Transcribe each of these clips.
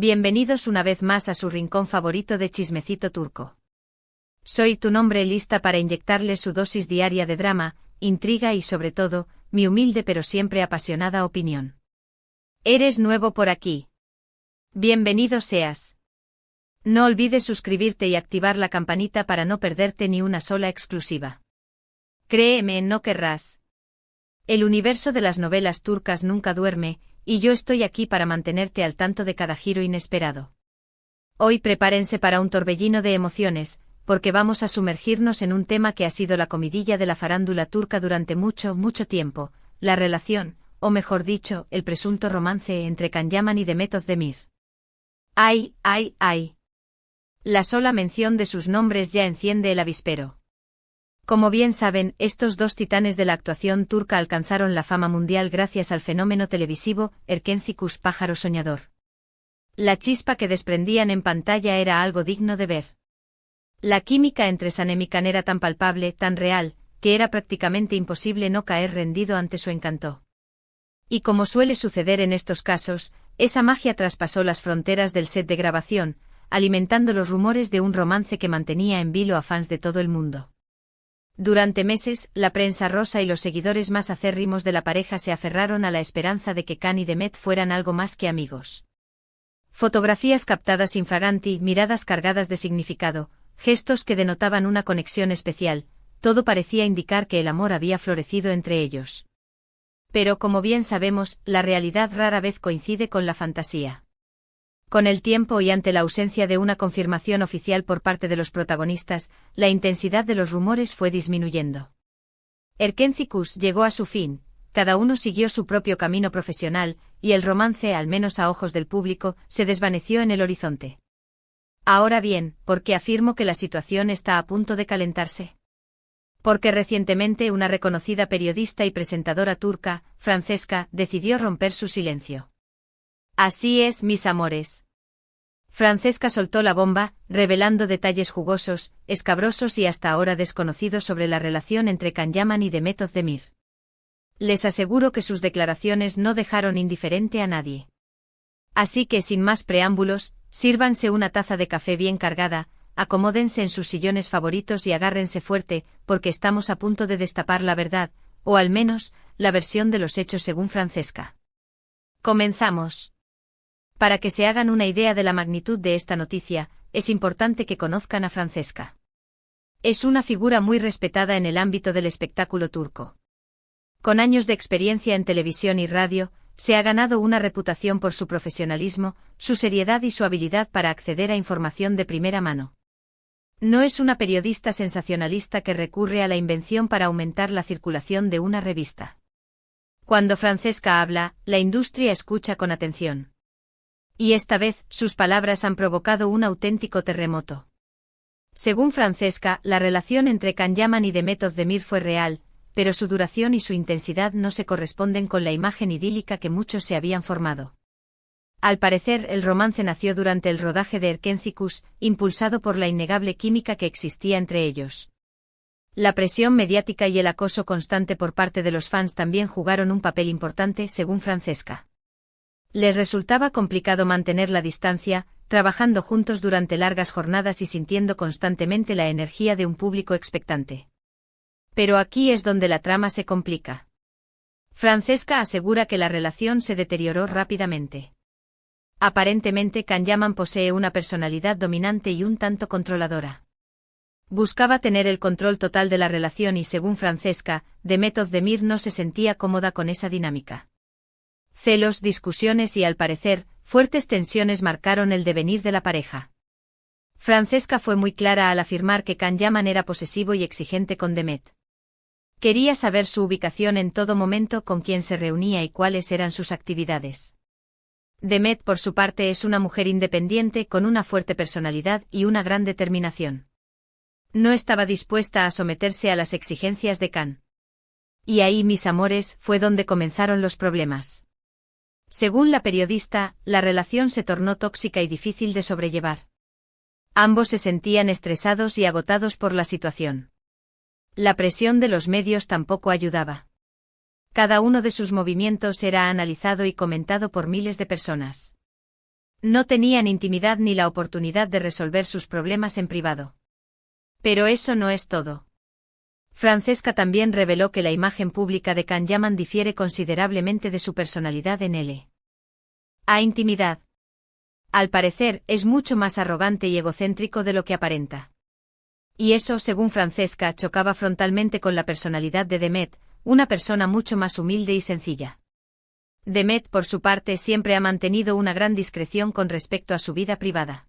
Bienvenidos una vez más a su rincón favorito de Chismecito Turco. Soy tu nombre lista para inyectarle su dosis diaria de drama, intriga y sobre todo, mi humilde pero siempre apasionada opinión. ¿Eres nuevo por aquí? Bienvenido seas. No olvides suscribirte y activar la campanita para no perderte ni una sola exclusiva. Créeme, no querrás. El universo de las novelas turcas nunca duerme, y yo estoy aquí para mantenerte al tanto de cada giro inesperado. Hoy prepárense para un torbellino de emociones, porque vamos a sumergirnos en un tema que ha sido la comidilla de la farándula turca durante mucho tiempo, la relación, o mejor dicho, el presunto romance entre Can Yaman y Demet Özdemir. ¡Ay! La sola mención de sus nombres ya enciende el avispero. Como bien saben, estos dos titanes de la actuación turca alcanzaron la fama mundial gracias al fenómeno televisivo Erkenci Pájaro Soñador. La chispa que desprendían en pantalla era algo digno de ver. La química entre Sanem y Can era tan palpable, tan real, que era prácticamente imposible no caer rendido ante su encanto. Y como suele suceder en estos casos, esa magia traspasó las fronteras del set de grabación, alimentando los rumores de un romance que mantenía en vilo a fans de todo el mundo. Durante meses, la prensa rosa y los seguidores más acérrimos de la pareja se aferraron a la esperanza de que Can y Demet fueran algo más que amigos. Fotografías captadas infraganti, miradas cargadas de significado, gestos que denotaban una conexión especial, todo parecía indicar que el amor había florecido entre ellos. Pero como bien sabemos, la realidad rara vez coincide con la fantasía. Con el tiempo y ante la ausencia de una confirmación oficial por parte de los protagonistas, la intensidad de los rumores fue disminuyendo. Erkenci llegó a su fin, cada uno siguió su propio camino profesional, y el romance, al menos a ojos del público, se desvaneció en el horizonte. Ahora bien, ¿por qué afirmo que la situación está a punto de calentarse? Porque recientemente una reconocida periodista y presentadora turca, Francesca, decidió romper su silencio. Así es, mis amores. Francesca soltó la bomba, revelando detalles jugosos, escabrosos y hasta ahora desconocidos sobre la relación entre Can Yaman y Demet Özdemir. Les aseguro que sus declaraciones no dejaron indiferente a nadie. Así que sin más preámbulos, sírvanse una taza de café bien cargada, acomódense en sus sillones favoritos y agárrense fuerte, porque estamos a punto de destapar la verdad, o al menos, la versión de los hechos según Francesca. Comenzamos. Para que se hagan una idea de la magnitud de esta noticia, es importante que conozcan a Francesca. Es una figura muy respetada en el ámbito del espectáculo turco. Con años de experiencia en televisión y radio, se ha ganado una reputación por su profesionalismo, su seriedad y su habilidad para acceder a información de primera mano. No es una periodista sensacionalista que recurre a la invención para aumentar la circulación de una revista. Cuando Francesca habla, la industria escucha con atención. Y esta vez, sus palabras han provocado un auténtico terremoto. Según Francesca, la relación entre Can Yaman y Demet Özdemir fue real, pero su duración y su intensidad no se corresponden con la imagen idílica que muchos se habían formado. Al parecer, el romance nació durante el rodaje de Erkenci, impulsado por la innegable química que existía entre ellos. La presión mediática y el acoso constante por parte de los fans también jugaron un papel importante, según Francesca. Les resultaba complicado mantener la distancia, trabajando juntos durante largas jornadas y sintiendo constantemente la energía de un público expectante. Pero aquí es donde la trama se complica. Francesca asegura que la relación se deterioró rápidamente. Aparentemente Can Yaman posee una personalidad dominante y un tanto controladora. Buscaba tener el control total de la relación y según Francesca, Demet Özdemir no se sentía cómoda con esa dinámica. Celos, discusiones y al parecer, fuertes tensiones marcaron el devenir de la pareja. Francesca fue muy clara al afirmar que Can Yaman era posesivo y exigente con Demet. Quería saber su ubicación en todo momento, con quién se reunía y cuáles eran sus actividades. Demet, por su parte, es una mujer independiente con una fuerte personalidad y una gran determinación. No estaba dispuesta a someterse a las exigencias de Can. Y ahí, mis amores, fue donde comenzaron los problemas. Según la periodista, la relación se tornó tóxica y difícil de sobrellevar. Ambos se sentían estresados y agotados por la situación. La presión de los medios tampoco ayudaba. Cada uno de sus movimientos era analizado y comentado por miles de personas. No tenían intimidad ni la oportunidad de resolver sus problemas en privado. Pero eso no es todo. Francesca también reveló que la imagen pública de Can Yaman difiere considerablemente de su personalidad en la intimidad. Al parecer, es mucho más arrogante y egocéntrico de lo que aparenta. Y eso, según Francesca, chocaba frontalmente con la personalidad de Demet, una persona mucho más humilde y sencilla. Demet, por su parte, siempre ha mantenido una gran discreción con respecto a su vida privada.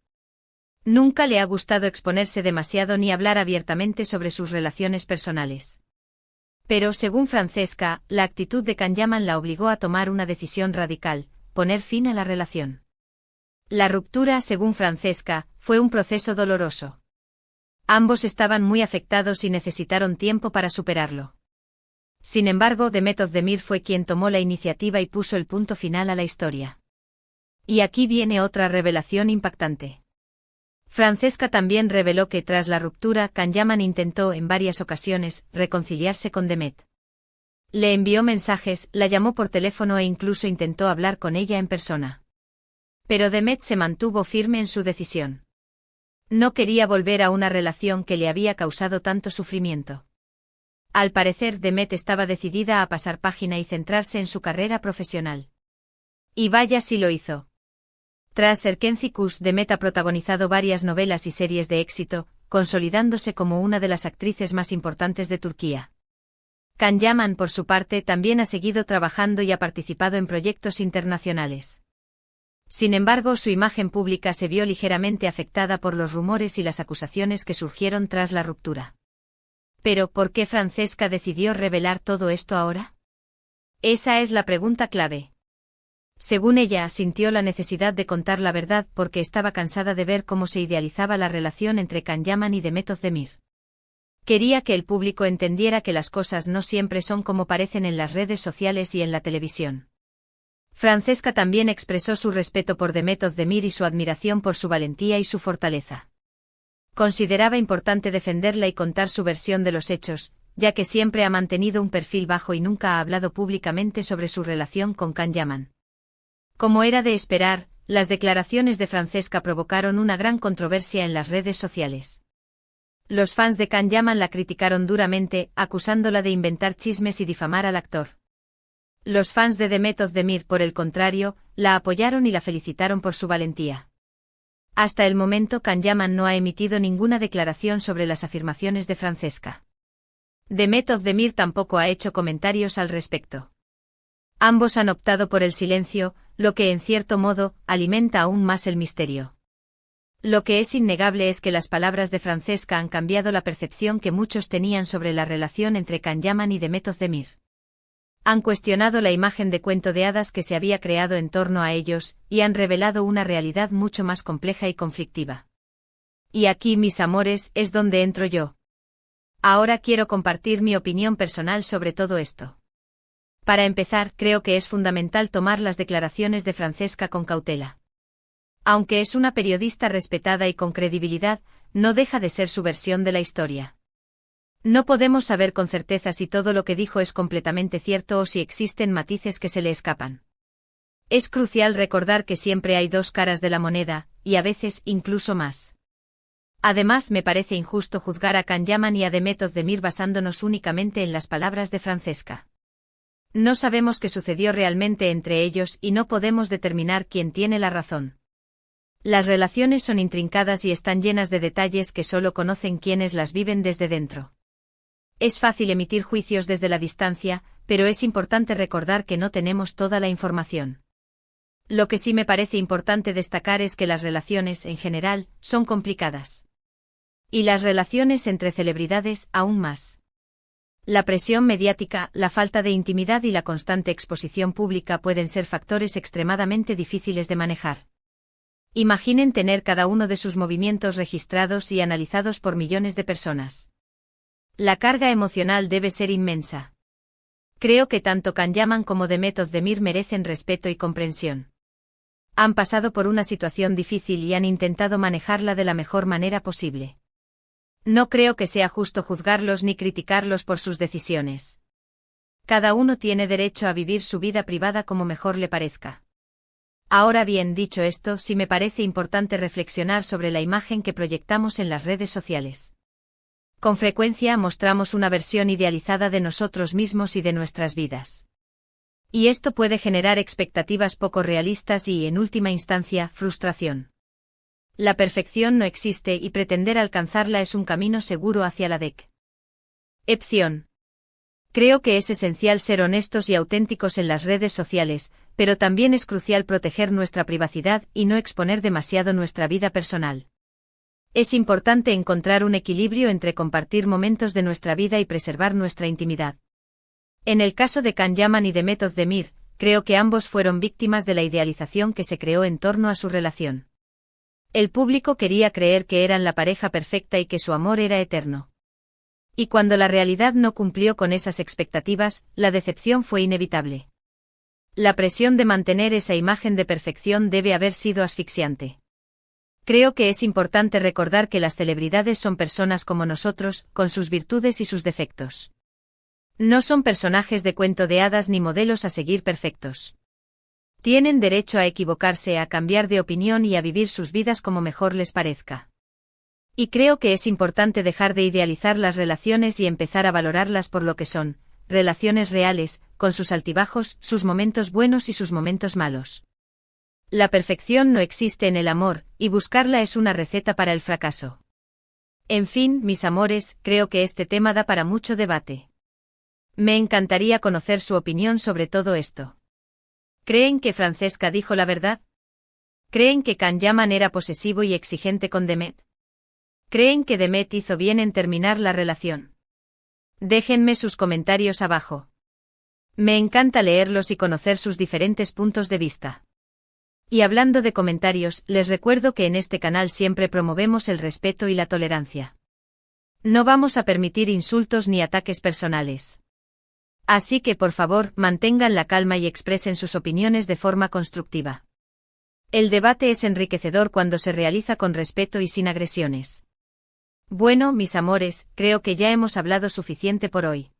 Nunca le ha gustado exponerse demasiado ni hablar abiertamente sobre sus relaciones personales. Pero, según Francesca, la actitud de Can Yaman la obligó a tomar una decisión radical: poner fin a la relación. La ruptura, según Francesca, fue un proceso doloroso. Ambos estaban muy afectados y necesitaron tiempo para superarlo. Sin embargo, Demet Özdemir fue quien tomó la iniciativa y puso el punto final a la historia. Y aquí viene otra revelación impactante. Francesca también reveló que tras la ruptura, Can Yaman intentó en varias ocasiones reconciliarse con Demet. Le envió mensajes, la llamó por teléfono e incluso intentó hablar con ella en persona. Pero Demet se mantuvo firme en su decisión. No quería volver a una relación que le había causado tanto sufrimiento. Al parecer, Demet estaba decidida a pasar página y centrarse en su carrera profesional. Y vaya si lo hizo. Tras Erkenci-Kuş, Demet ha protagonizado varias novelas y series de éxito, consolidándose como una de las actrices más importantes de Turquía. Can Yaman, por su parte, también ha seguido trabajando y ha participado en proyectos internacionales. Sin embargo, su imagen pública se vio ligeramente afectada por los rumores y las acusaciones que surgieron tras la ruptura. Pero, ¿por qué Francesca decidió revelar todo esto ahora? Esa es la pregunta clave. Según ella, sintió la necesidad de contar la verdad porque estaba cansada de ver cómo se idealizaba la relación entre Can Yaman y Demet Özdemir. Quería que el público entendiera que las cosas no siempre son como parecen en las redes sociales y en la televisión. Francesca también expresó su respeto por Demet Özdemir y su admiración por su valentía y su fortaleza. Consideraba importante defenderla y contar su versión de los hechos, ya que siempre ha mantenido un perfil bajo y nunca ha hablado públicamente sobre su relación con Can Yaman. Como era de esperar, las declaraciones de Francesca provocaron una gran controversia en las redes sociales. Los fans de Can Yaman la criticaron duramente, acusándola de inventar chismes y difamar al actor. Los fans de Demet Özdemir, por el contrario, la apoyaron y la felicitaron por su valentía. Hasta el momento, Can Yaman no ha emitido ninguna declaración sobre las afirmaciones de Francesca. Demet Özdemir tampoco ha hecho comentarios al respecto. Ambos han optado por el silencio, lo que en cierto modo alimenta aún más el misterio. Lo que es innegable es que las palabras de Francesca han cambiado la percepción que muchos tenían sobre la relación entre Can Yaman y Demet Özdemir. Han cuestionado la imagen de cuento de hadas que se había creado en torno a ellos, y han revelado una realidad mucho más compleja y conflictiva. Y aquí, mis amores, es donde entro yo. Ahora quiero compartir mi opinión personal sobre todo esto. Para empezar, creo que es fundamental tomar las declaraciones de Francesca con cautela. Aunque es una periodista respetada y con credibilidad, no deja de ser su versión de la historia. No podemos saber con certeza si todo lo que dijo es completamente cierto o si existen matices que se le escapan. Es crucial recordar que siempre hay dos caras de la moneda, y a veces incluso más. Además, me parece injusto juzgar a Can Yaman y a Demet Özdemir basándonos únicamente en las palabras de Francesca. No sabemos qué sucedió realmente entre ellos y no podemos determinar quién tiene la razón. Las relaciones son intrincadas y están llenas de detalles que solo conocen quienes las viven desde dentro. Es fácil emitir juicios desde la distancia, pero es importante recordar que no tenemos toda la información. Lo que sí me parece importante destacar es que las relaciones, en general, son complicadas. Y las relaciones entre celebridades, aún más. La presión mediática, la falta de intimidad y la constante exposición pública pueden ser factores extremadamente difíciles de manejar. Imaginen tener cada uno de sus movimientos registrados y analizados por millones de personas. La carga emocional debe ser inmensa. Creo que tanto Can Yaman como Demet Özdemir merecen respeto y comprensión. Han pasado por una situación difícil y han intentado manejarla de la mejor manera posible. No creo que sea justo juzgarlos ni criticarlos por sus decisiones. Cada uno tiene derecho a vivir su vida privada como mejor le parezca. Ahora bien, dicho esto, sí me parece importante reflexionar sobre la imagen que proyectamos en las redes sociales. Con frecuencia mostramos una versión idealizada de nosotros mismos y de nuestras vidas. Y esto puede generar expectativas poco realistas y, en última instancia, frustración. La perfección no existe y pretender alcanzarla es un camino seguro hacia la decepción. Creo que es esencial ser honestos y auténticos en las redes sociales, pero también es crucial proteger nuestra privacidad y no exponer demasiado nuestra vida personal. Es importante encontrar un equilibrio entre compartir momentos de nuestra vida y preservar nuestra intimidad. En el caso de Can Yaman y de Meth Özdemir, creo que ambos fueron víctimas de la idealización que se creó en torno a su relación. El público quería creer que eran la pareja perfecta y que su amor era eterno. Y cuando la realidad no cumplió con esas expectativas, la decepción fue inevitable. La presión de mantener esa imagen de perfección debe haber sido asfixiante. Creo que es importante recordar que las celebridades son personas como nosotros, con sus virtudes y sus defectos. No son personajes de cuento de hadas ni modelos a seguir perfectos. Tienen derecho a equivocarse, a cambiar de opinión y a vivir sus vidas como mejor les parezca. Y creo que es importante dejar de idealizar las relaciones y empezar a valorarlas por lo que son, relaciones reales, con sus altibajos, sus momentos buenos y sus momentos malos. La perfección no existe en el amor, y buscarla es una receta para el fracaso. En fin, mis amores, creo que este tema da para mucho debate. Me encantaría conocer su opinión sobre todo esto. ¿Creen que Francesca dijo la verdad? ¿Creen que Can Yaman era posesivo y exigente con Demet? ¿Creen que Demet hizo bien en terminar la relación? Déjenme sus comentarios abajo. Me encanta leerlos y conocer sus diferentes puntos de vista. Y hablando de comentarios, les recuerdo que en este canal siempre promovemos el respeto y la tolerancia. No vamos a permitir insultos ni ataques personales. Así que por favor, mantengan la calma y expresen sus opiniones de forma constructiva. El debate es enriquecedor cuando se realiza con respeto y sin agresiones. Bueno, mis amores, creo que ya hemos hablado suficiente por hoy.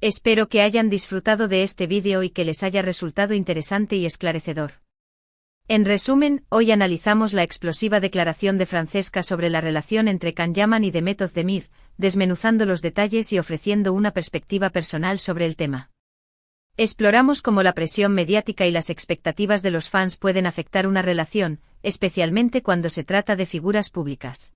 Espero que hayan disfrutado de este vídeo y que les haya resultado interesante y esclarecedor. En resumen, hoy analizamos la explosiva declaración de Francesca sobre la relación entre Can Yaman y Demet Özdemir, desmenuzando los detalles y ofreciendo una perspectiva personal sobre el tema. Exploramos cómo la presión mediática y las expectativas de los fans pueden afectar una relación, especialmente cuando se trata de figuras públicas.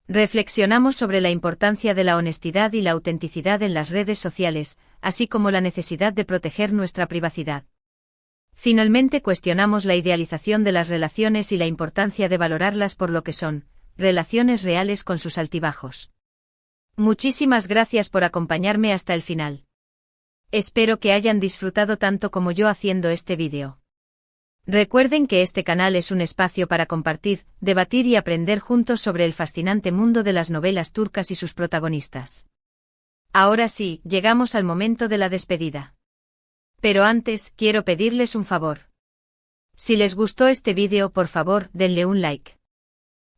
Reflexionamos sobre la importancia de la honestidad y la autenticidad en las redes sociales, así como la necesidad de proteger nuestra privacidad. Finalmente cuestionamos la idealización de las relaciones y la importancia de valorarlas por lo que son, relaciones reales con sus altibajos. Muchísimas gracias por acompañarme hasta el final. Espero que hayan disfrutado tanto como yo haciendo este vídeo. Recuerden que este canal es un espacio para compartir, debatir y aprender juntos sobre el fascinante mundo de las novelas turcas y sus protagonistas. Ahora sí, llegamos al momento de la despedida. Pero antes, quiero pedirles un favor. Si les gustó este vídeo, por favor, denle un like.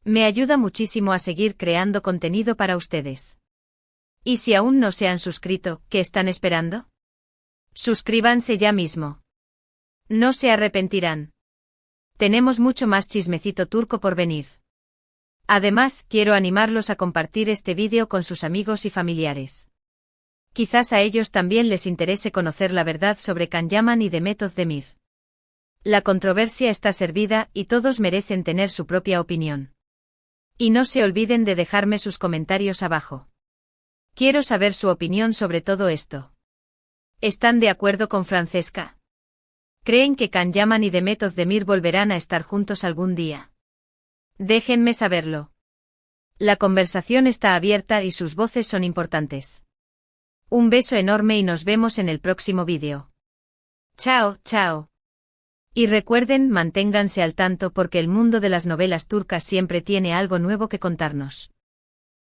Me ayuda muchísimo a seguir creando contenido para ustedes. Y si aún no se han suscrito, ¿qué están esperando? Suscríbanse ya mismo. No se arrepentirán. Tenemos mucho más chismecito turco por venir. Además, quiero animarlos a compartir este vídeo con sus amigos y familiares. Quizás a ellos también les interese conocer la verdad sobre Can Yaman y Demet Özdemir. La controversia está servida y todos merecen tener su propia opinión. Y no se olviden de dejarme sus comentarios abajo. Quiero saber su opinión sobre todo esto. ¿Están de acuerdo con Francesca? ¿Creen que Can Yaman y Demet Özdemir volverán a estar juntos algún día? Déjenme saberlo. La conversación está abierta y sus voces son importantes. Un beso enorme y nos vemos en el próximo vídeo. Chao, chao. Y recuerden, manténganse al tanto porque el mundo de las novelas turcas siempre tiene algo nuevo que contarnos.